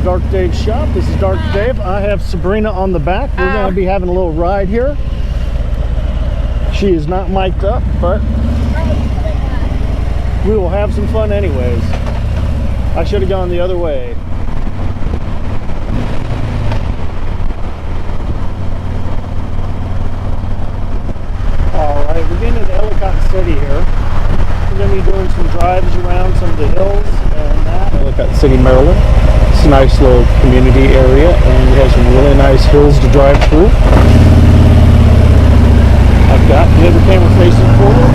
Dark Dave's shop. This is Dark Dave. I have Sabrina on the back. We're going to be having a little ride here. She is not mic'd up, but we will have some fun anyways. I should have gone the other way. Alright, we're getting into Ellicott City here. We're going to be doing some drives around some of the hills and that. Ellicott City, Maryland. It's a nice little community area and it has some really nice hills to drive through. I've got the other camera facing forward.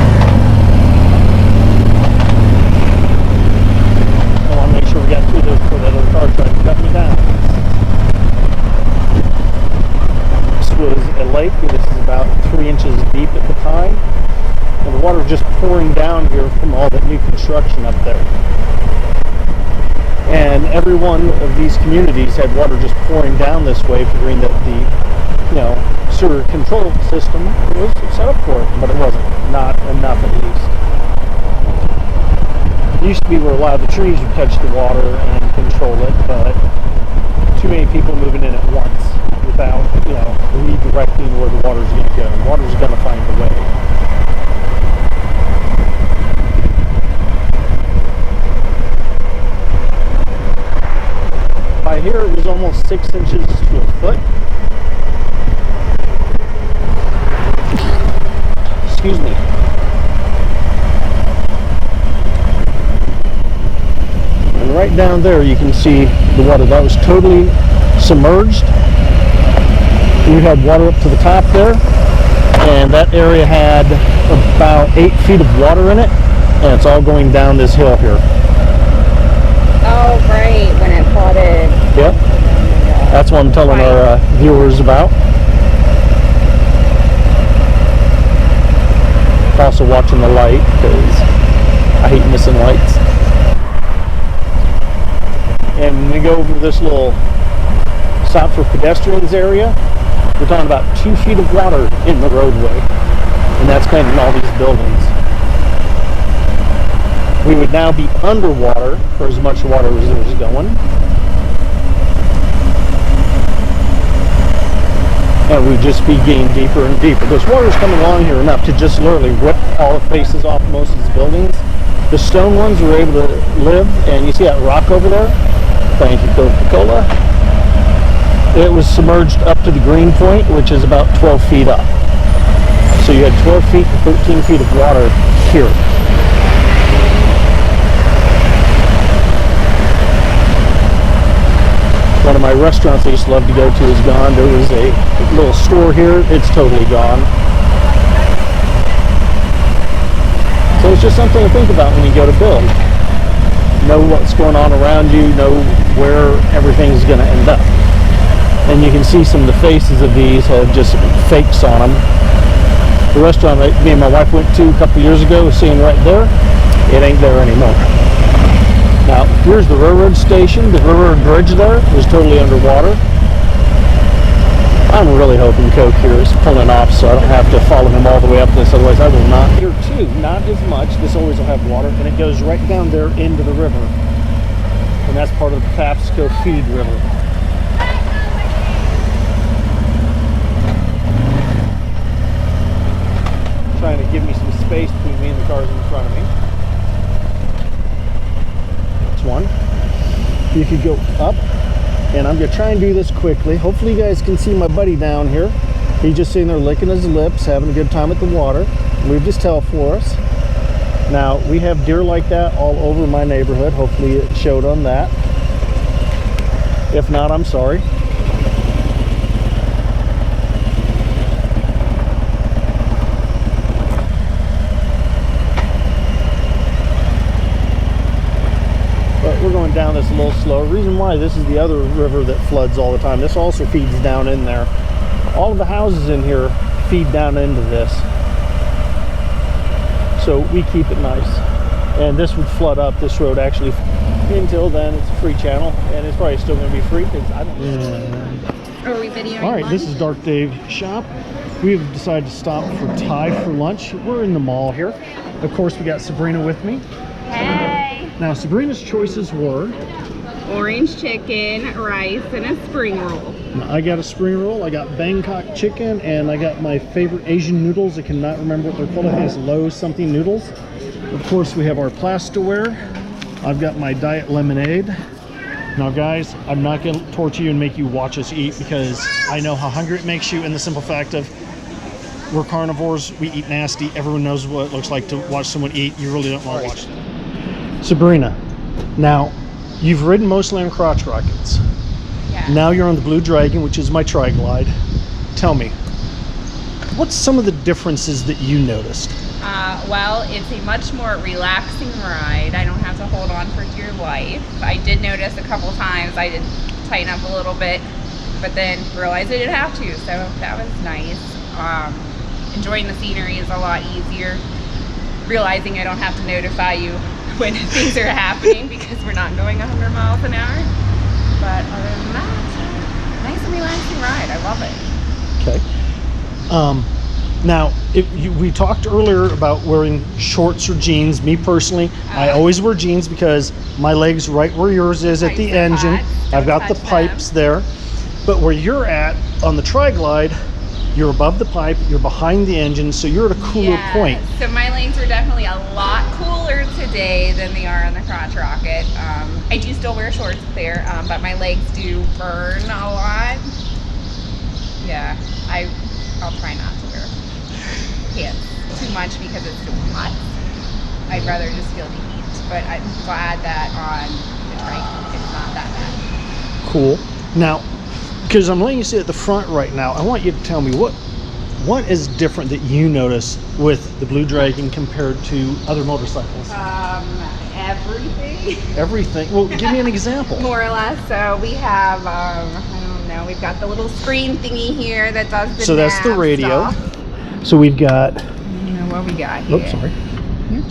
I want to make sure we got through there before that other car tried to cut me down. This was a lake. This is about 3 inches deep at the time. And the water was just pouring down here from all that new construction up there. And every one of these communities had water just pouring down this way, figuring that the, sewer control system was set up for it, but it wasn't. Not enough, at least. It used to be where a lot of the trees would catch the water and control it, but too many people moving in at once without, redirecting where the water's going to go. The water's going to find a way. By here it was almost 6 inches to a foot. Excuse me. And right down there you can see the water that was totally submerged. We had water up to the top there, and that area had about 8 feet of water in it, and it's all going down this hill here. Oh, great, when it flooded. Yep. That's what I'm telling our viewers about. Also watching the light, because I hate missing lights. And when we go over this little stop for pedestrians area, we're talking about 2 feet of water in the roadway. And that's kind of in all these buildings. We would now be underwater for as much water as there was going. And we'd just be getting deeper and deeper. This water's coming along here enough to just literally rip all the faces off most of these buildings. The stone ones were able to live, and you see that rock over there? Thank you, Coca-Cola. It was submerged up to the green point, which is about 12 feet up. So you had 12 feet to 13 feet of water here. One of my restaurants I used to love to go to is gone. There was a little store here. It's totally gone. So it's just something to think about when you go to build. Know what's going on around you. Know where everything's going to end up. And you can see some of the faces of these have just fakes on them. The restaurant that me and my wife went to a couple years ago, seeing right there, it ain't there anymore. Now, here's the railroad station. The railroad bridge there is totally underwater. I'm really hoping Coke here is pulling off so I don't have to follow him all the way up this, otherwise I will not. Here too, not as much. This always will have water, and it goes right down there into the river. And that's part of the Patapsco Feed River. Trying to give me some space between me and the cars in front of me. One. You could go up, and I'm going to try and do this quickly. Hopefully you guys can see my buddy down here. He's just sitting there licking his lips, having a good time at the water. Moved his tail for us. Now, we have deer like that all over my neighborhood. Hopefully it showed on that. If not, I'm sorry. We're going down this a little slower. Reason why, this is the other river that floods all the time. This also feeds down in there. All of the houses in here feed down into this. So we keep it nice. And this would flood up this road actually. Until then, it's a free channel, and it's probably still going to be free because I don't know. Are we videoing? All right, lunch? This is Dark Dave's shop. We've decided to stop for Thai for lunch. We're in the mall here. Of course, we got Sabrina with me. Hey. Now, Sabrina's choices were orange chicken, rice, and a spring roll. Now, I got a spring roll, I got Bangkok chicken, and I got my favorite Asian noodles. I cannot remember what they're called. I think it's Low something noodles. Of course, we have our plasticware. I've got my diet lemonade. Now guys, I'm not going to torture you and make you watch us eat, because I know how hungry it makes you, and the simple fact of we're carnivores, we eat nasty. Everyone knows what it looks like to watch someone eat. You really don't want to watch it. Sabrina, now you've ridden mostly on crotch rockets. Yeah. Now you're on the Blue Dragon, which is my tri-glide. Tell me, what's some of the differences that you noticed? Well, it's a much more relaxing ride. I don't have to hold on for dear life. I did notice a couple times I did tighten up a little bit, but then realized I didn't have to, so that was nice. Enjoying the scenery is a lot easier. Realizing I don't have to notify you when things are happening because we're not going 100 miles an hour. But other than that, nice and relaxing ride. I love it. Okay. Now, we talked earlier about wearing shorts or jeans. Me personally, I always wear jeans because my leg's right where yours is at the engine. I've got the pipes there. But where you're at on the tri-glide, you're above the pipe, you're behind the engine, so you're at a cooler point. So my legs are definitely a lot cooler today than they are on the crotch rocket. I do still wear shorts there, but my legs do burn a lot. Yeah, I'll try not to wear pants too much because it's too hot. I'd rather just feel the heat, but I'm glad that on the trike it's not that bad. Cool. Now, because I'm letting you sit at the front right now, I want you to tell me what is different that you notice with the Blue Dragon compared to other motorcycles? Everything. Everything. Well, give me an example. More or less. So we have, I don't know, we've got the little screen thingy here that does the So that's the nav radio. stuff. So we've got, What we got here? oops, sorry.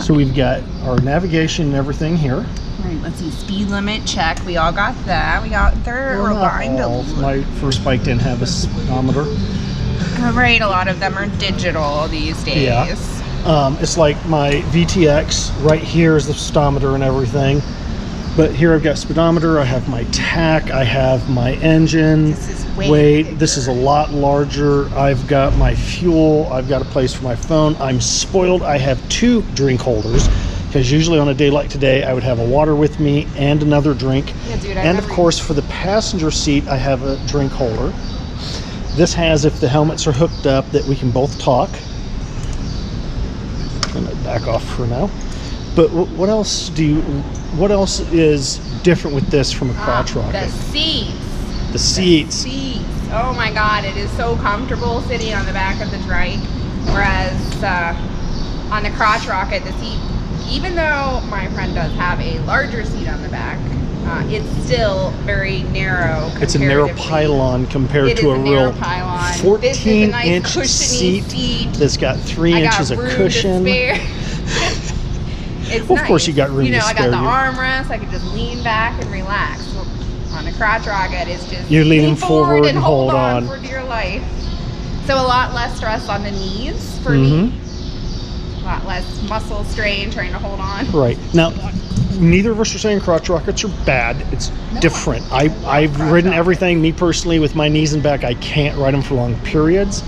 So we've got our navigation and everything here. All right, let's see, speed limit check. We all got that. We got they're Well, not aligned. all. My first bike didn't have a speedometer. All right, a lot of them are digital these days. Yeah. It's like my VTX. Right here is the speedometer and everything. But here I've got speedometer, I have my tack, I have my engine, This is weight. bigger. This is a lot larger. I've got my fuel, I've got a place for my phone. I'm spoiled. I have 2 drink holders, because usually on a day like today I would have a water with me and another drink. Yeah, dude, and of course for the passenger seat I have a drink holder. This has, if the helmets are hooked up, that we can both talk. I'm gonna back off for now. But what else is different with this from a crotch rocket? The seats. The seats. Seats. Oh my God, it is so comfortable sitting on the back of the trike. Whereas on the crotch rocket, the seat, even though my friend does have a larger seat on the back, it's still very narrow. It's a narrow pylon compared to a real 14-inch seat that's got 3 inches of cushion. It's Well, of nice. course you got room to I spare. got the armrest. I could just lean back and relax. On a crotch rocket, it's just You're leaning lean forward and hold on. for dear life. So a lot less stress on the knees for me. A lot less muscle strain trying to hold on. Right. Now, neither of us are saying crotch rockets are bad. It's different. I've ridden everything. Me personally, with my knees and back, I can't ride them for long periods.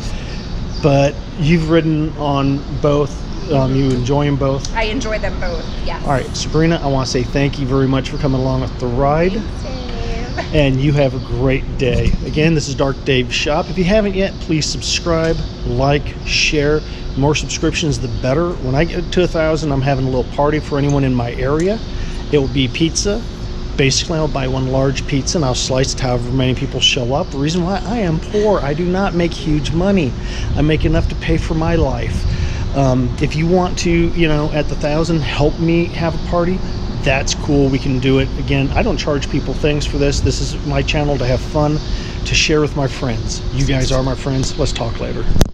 But you've ridden on both. You enjoy them both? I enjoy them both, yes. All right, Sabrina, I want to say thank you very much for coming along with the ride. Thanks, Dave. And you have a great day. Again, this is Dark Dave's shop. If you haven't yet, please subscribe, like, share. The more subscriptions, the better. When I get to 1,000, I'm having a little party for anyone in my area. It will be pizza. Basically, I'll buy 1 large pizza and I'll slice it however many people show up. The reason why I am poor, I do not make huge money. I make enough to pay for my life. If you want to, at the 1,000, help me have a party, that's cool. We can do it. Again, I don't charge people things for this. This is my channel to have fun, to share with my friends. You guys are my friends. Let's talk later.